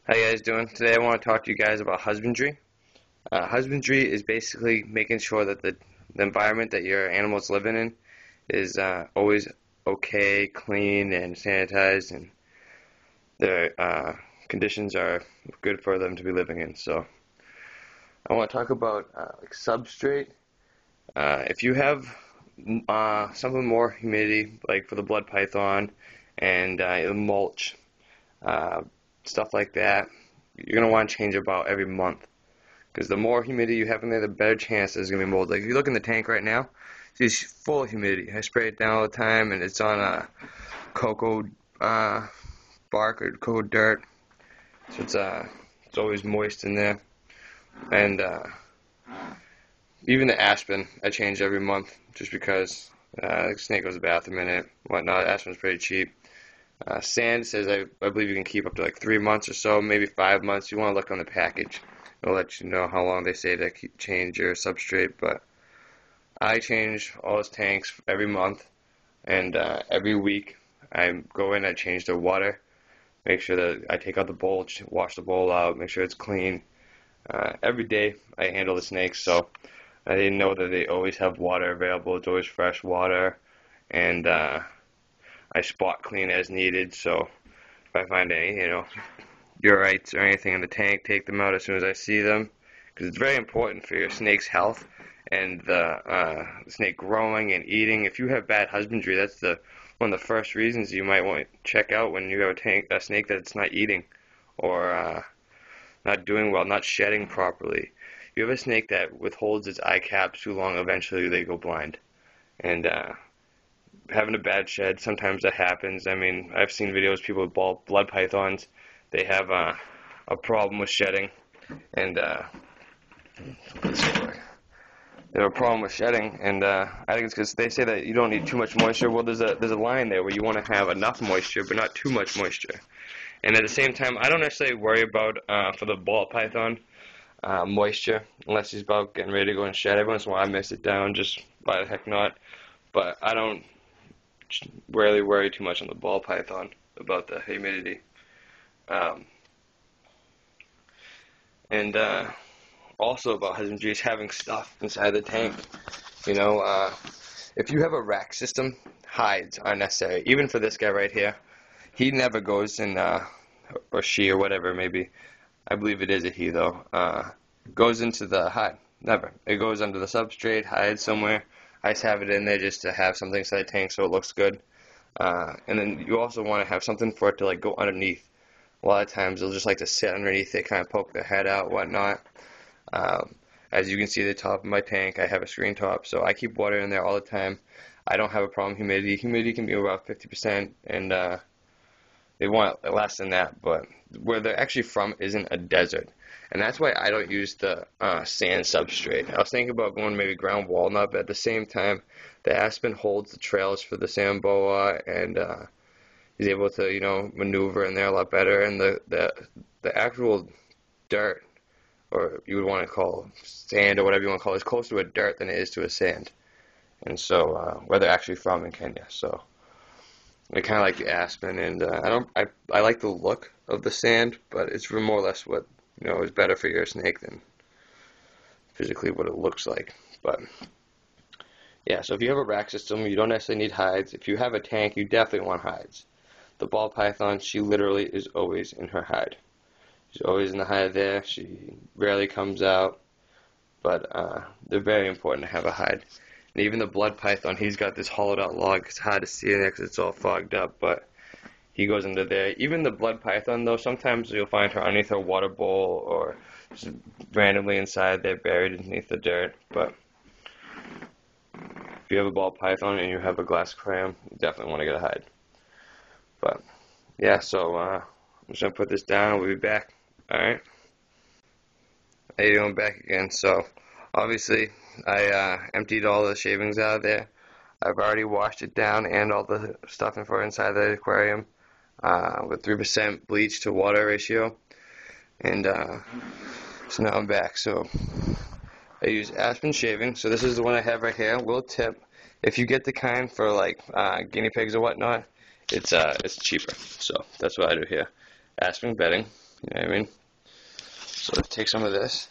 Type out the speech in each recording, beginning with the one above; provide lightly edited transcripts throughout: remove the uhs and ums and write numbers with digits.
How you guys doing? Today I want to talk to you guys about husbandry. Husbandry is basically making sure that the environment that your animals living in is always okay, clean, and sanitized, and the conditions are good for them to be living in. So I want to talk about like substrate. If you have something more humidity, like for the blood python and mulch, uh, stuff like that, you're going to want to change about every month. Because the more humidity you have in there, the better chance there's going to be mold. Like if you look in the tank right now, it's full of humidity. I spray it down all the time, and it's on a cocoa bark or cocoa dirt, so it's always moist in there. And even the aspen, I change every month just because the snake goes to the bathroom in it, whatnot. Aspen's pretty cheap. Sand says I believe you can keep up to like 3 months or so, maybe 5 months. You want to look on the package. It'll let you know how long they say to change your substrate. But I change all those tanks every month, and every week I go in, I change the water, make sure that I take out the bowl, wash the bowl out, make sure it's clean. Every day I handle the snakes, so I know that they always have water available. It's always fresh water, and I spot clean as needed. So if I find any, urites or anything in the tank, take them out as soon as I see them, because it's very important for your snake's health and the snake growing and eating. If you have bad husbandry, that's one of the first reasons you might want to check out when you have a snake that it's not eating or not doing well, not shedding properly. If you have a snake that withholds its eye caps too long, eventually they go blind. And having a bad shed, sometimes that happens. I mean, I've seen videos of people with blood pythons. They have a problem with shedding, and they have a problem with shedding, and I think it's because they say that you don't need too much moisture. Well, there's a line there where you want to have enough moisture, but not too much moisture. And at the same time, I don't necessarily worry about for the ball python moisture unless he's about getting ready to go and shed. Every once in a while, I mix it down, just why the heck not. But I don't rarely worry too much on the ball python about the humidity. And also about husbandry is having stuff inside the tank. If you have a rack system, hides are necessary. Even for this guy right here, he never goes in, or she or whatever, maybe. I believe it is a he though. Goes into the hide. Never. It goes under the substrate, hides somewhere. I just have it in there just to have something inside the tank so it looks good. And then you also want to have something for it to like go underneath. A lot of times they'll just like to sit underneath it, kind of poke their head out, whatnot. As you can see, the top of my tank, I have a screen top, so I keep water in there all the time. I don't have a problem with humidity. Humidity can be about 50%, and they want less than that, but where they're actually from isn't a desert. And that's why I don't use the sand substrate. I was thinking about going maybe ground walnut, but at the same time, the aspen holds the trails for the sand boa, and he's able to, maneuver in there a lot better. And the actual dirt, or you would want to call sand or whatever you want to call it, is closer to a dirt than it is to a sand. And so, where they're actually from in Kenya. So I kind of like the aspen, and I like the look of the sand, but it's more or less what is better for your snake than physically what it looks like. But yeah, so if you have a rack system, you don't necessarily need hides. If you have a tank, you definitely want hides. The ball python, she literally is always in her hide. She's always in the hide there. She rarely comes out, but they're very important to have a hide. And even the blood python, he's got this hollowed out log. It's hard to see in there because it's all fogged up, but he goes into there. Even the blood python, though, sometimes you'll find her underneath a water bowl or just randomly inside there, buried underneath the dirt. But if you have a ball python and you have a glass aquarium, you definitely want to get a hide. But yeah, so I'm just gonna put this down. We'll be back. All right. How you doing? Back again. So obviously, I emptied all the shavings out of there. I've already washed it down and all the stuff for inside the aquarium with 3% bleach to water ratio. And so now I'm back. So I use aspen shaving. So this is the one I have right here. Will tip. If you get the kind for like guinea pigs or whatnot, it's cheaper. So that's what I do here. Aspen bedding. You know what I mean? So let's take some of this.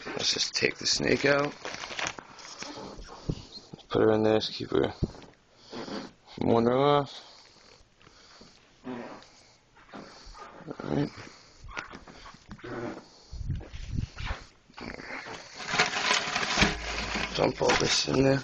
Let's just take the snake out. Let's put her in there. Just keep her from wandering off. Alright. Dump all this in there.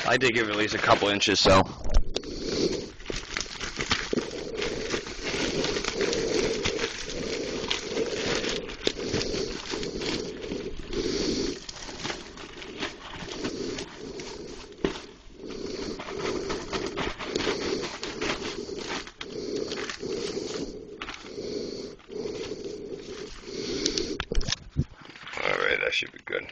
I did give it at least a couple inches, so. Alright, that should be good.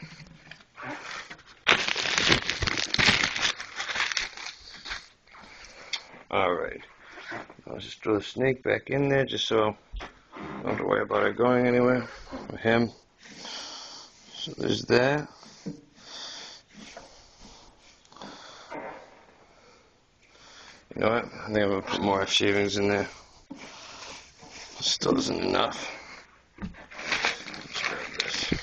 Alright, I'll just throw the snake back in there just so I don't have to worry about it going anywhere with him. So there's that. You know what? I think I'm going to put more shavings in there. Still isn't enough. Let's grab this.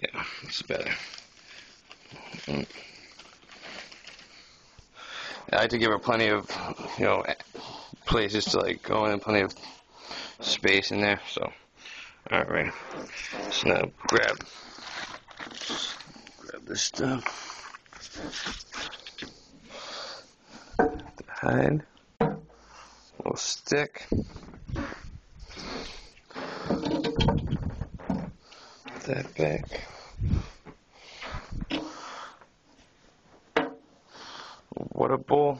Yeah, it's better. I like to give her plenty of, places to like go in, plenty of space in there. So, all right. So now grab this stuff. The hide, little stick. Put that back. Water bowl,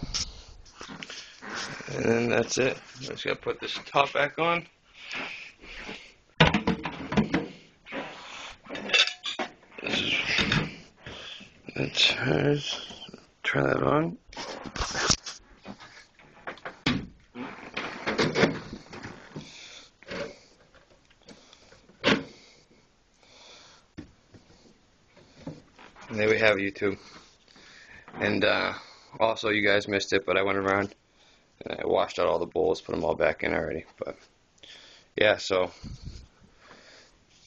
and then that's it. I'm just gonna put this top back on. That's hers. Turn that on. And there we have YouTube. And also, you guys missed it, but I went around and I washed out all the bowls, put them all back in already. But yeah, so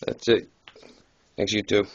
that's it. Thanks, YouTube.